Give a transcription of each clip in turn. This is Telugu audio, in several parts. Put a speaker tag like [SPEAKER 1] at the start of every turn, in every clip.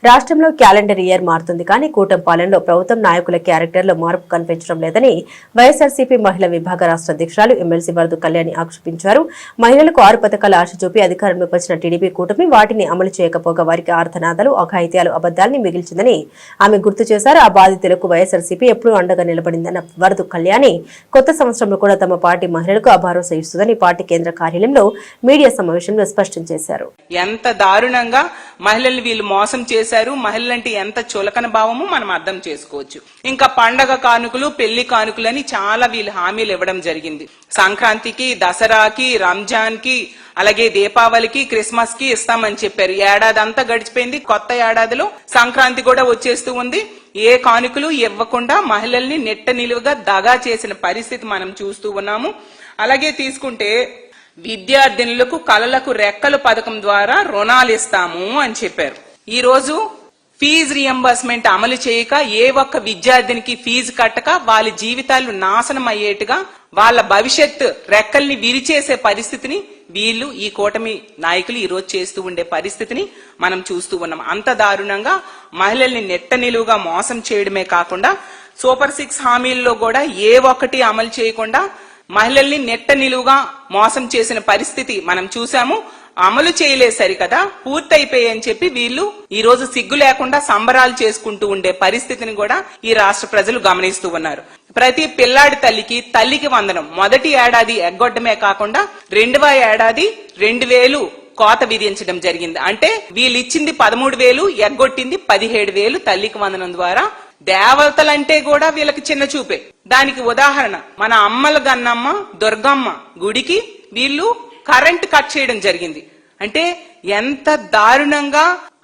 [SPEAKER 1] రాష్ట్రంలో క్యాలెండర్ ఇయర్ మారుతుంది కానీ కూటమి పాలనలో ప్రభుత్వం నాయకుల క్యారెక్టర్లో మార్పు కనిపించడం లేదని వైఎస్ఆర్సీపీ మహిళా విభాగ రాష్ట్ర అధ్యక్షురాలు ఎమ్మెల్సీ వరదు కళ్యాణి ఆక్షేపించారు. మహిళలకు 6 పథకాల ఆశ చూపి అధికారంలోకి వచ్చిన టీడీపీ కూటమి వాటిని అమలు చేయకపోగా వారికి ఆర్తనాదాలు, అఘాయిత్యాలు, అబద్దాల్ని మిగిల్చిందని ఆమె గుర్తు చేశారు. ఆ బాధితులకు వైఎస్ఆర్సీపీ ఎప్పుడూ అండగా నిలబడిందన్న వరదు కళ్యాణి కొత్త సంవత్సరంలో కూడా తమ పార్టీ మహిళలకు భరోసా ఇస్తుందని పార్టీ కేంద్ర కార్యాలయంలో మీడియా సమావేశంలో స్పష్టం చేశారు.
[SPEAKER 2] ఎంత దారుణంగా మహిళల్ని వీళ్ళు మోసం చేశారు, మహిళలంటే ఎంత చులకన భావమో మనం అర్థం చేసుకోవచ్చు. ఇంకా పండగ కానుకలు, పెళ్లి కానుకలని చాలా వీళ్ళు హామీలు ఇవ్వడం జరిగింది. సంక్రాంతికి, దసరాకి, రంజాన్ కి, అలాగే దీపావళికి, క్రిస్మస్ కి ఇస్తామని చెప్పారు. ఏడాది అంతా గడిచిపోయింది. కొత్త ఏడాదిలో సంక్రాంతి కూడా వచ్చేస్తూ ఉంది. ఏ కానుకలు ఇవ్వకుండా మహిళల్ని నెట్ట నిలువుగా దగా చేసిన పరిస్థితి మనం చూస్తూ ఉన్నాము. అలాగే తీసుకుంటే విద్యార్థినులకు కళలకు రెక్కలు పథకం ద్వారా రుణాలు ఇస్తాము అని చెప్పారు. ఈ రోజు ఫీజు రియంబర్స్మెంట్ అమలు చేయక ఏ ఒక్క విద్యార్థినికి ఫీజు కట్టక వాళ్ళ జీవితాలు నాశనం అయ్యేట్టుగా వాళ్ళ భవిష్యత్తు రెక్కల్ని విరిచేసే పరిస్థితిని వీళ్ళు ఈ కూటమి నాయకులు ఈ రోజు చేస్తూ ఉండే పరిస్థితిని మనం చూస్తూ ఉన్నాం. అంత దారుణంగా మహిళల్ని నెట్ట నిలువుగా మోసం చేయడమే కాకుండా సూపర్ 6 హామీల్లో కూడా ఏ ఒక్కటి అమలు చేయకుండా మహిళల్ని నెట్ట నిలువుగా మోసం చేసిన పరిస్థితి మనం చూసాము. అమలు చేయలేదు సరికదా, పూర్తయిపోయాయని చెప్పి వీళ్ళు ఈ రోజు సిగ్గు లేకుండా సంబరాలు చేసుకుంటూ ఉండే పరిస్థితిని కూడా ఈ రాష్ట్ర ప్రజలు గమనిస్తూ ఉన్నారు. ప్రతి పిల్లాడి తల్లికి వందనం మొదటి ఏడాది ఎగ్గొట్టమే కాకుండా 2వ ఏడాది 2000 కోత విధించడం జరిగింది. అంటే వీళ్ళు ఇచ్చింది 13,000, ఎగ్గొట్టింది 17,000 తల్లికి వందనం ద్వారా. దేవతలంటే కూడా వీళ్ళకి చిన్న చూపే. దానికి ఉదాహరణ మన అమ్మల గన్నమ్మ దుర్గమ్మ గుడికి వీళ్ళు కరెంట్ కట్ చేయడం జరిగింది. అంటే ఎంత దారుణంగా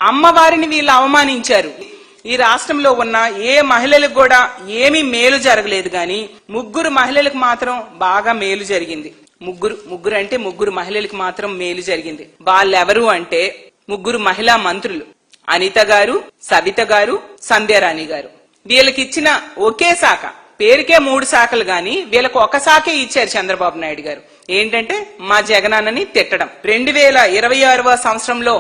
[SPEAKER 2] అమ్మవారిని వీళ్ళు అవమానించారు. ఈ రాష్ట్రంలో ఉన్న ఏ మహిళలకు కూడా ఏమీ మేలు జరగలేదు గాని 3 మహిళలకు మాత్రం బాగా మేలు జరిగింది. ముగ్గురు మహిళలకు మాత్రం మేలు జరిగింది. వాళ్ళెవరు అంటే 3 మహిళా మంత్రులు, అనిత గారు, సవిత గారు, సంధ్యారాణి గారు. వీళ్ళకి ఇచ్చిన ఒకే శాఖ, పేరుకే 3 శాఖలు గాని వీళ్ళకు ఒక శాఖే ఇచ్చారు చంద్రబాబు నాయుడు గారు. ఏంటంటే మా జగనన్నని తిట్టడం. 2026వ సంవత్సరంలో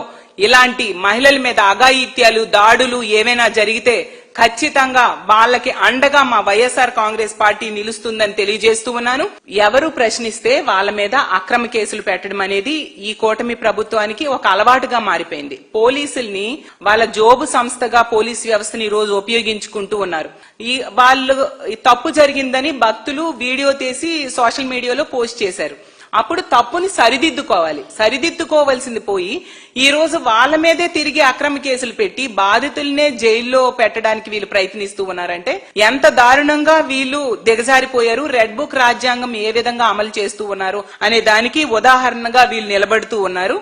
[SPEAKER 2] ఇలాంటి మహిళల మీద అఘాయిత్యాలు, దాడులు ఏవైనా జరిగితే ఖచ్చితంగా వాళ్ళకి అండగా మా వైఎస్ఆర్ కాంగ్రెస్ పార్టీ నిలుస్తుందని తెలియజేస్తూ ఉన్నాను. ఎవరు ప్రశ్నిస్తే వాళ్ళ మీద అక్రమ కేసులు పెట్టడం అనేది ఈ కూటమి ప్రభుత్వానికి ఒక అలవాటుగా మారిపోయింది. పోలీసుల్ని వాళ్ళ జోబు సంస్థగా పోలీస్ వ్యవస్థని ఈ రోజు ఉపయోగించుకుంటూ ఉన్నారు. వాళ్ళు తప్పు జరిగిందని భక్తులు వీడియో తీసి సోషల్ మీడియాలో పోస్ట్ చేశారు. అప్పుడు తప్పుని సరిదిద్దుకోవాల్సింది పోయి ఈ రోజు వాళ్ళ మీదే తిరిగి అక్రమ కేసులు పెట్టి బాధితులనే జైల్లో పెట్టడానికి వీళ్ళు ప్రయత్నిస్తూ ఉన్నారంటే ఎంత దారుణంగా వీళ్ళు దిగజారిపోయారు. రెడ్ బుక్ రాజ్యాంగం ఏ విధంగా అమలు చేస్తూ ఉన్నారు అనే దానికి ఉదాహరణగా వీళ్ళు నిలబడుతూ ఉన్నారు.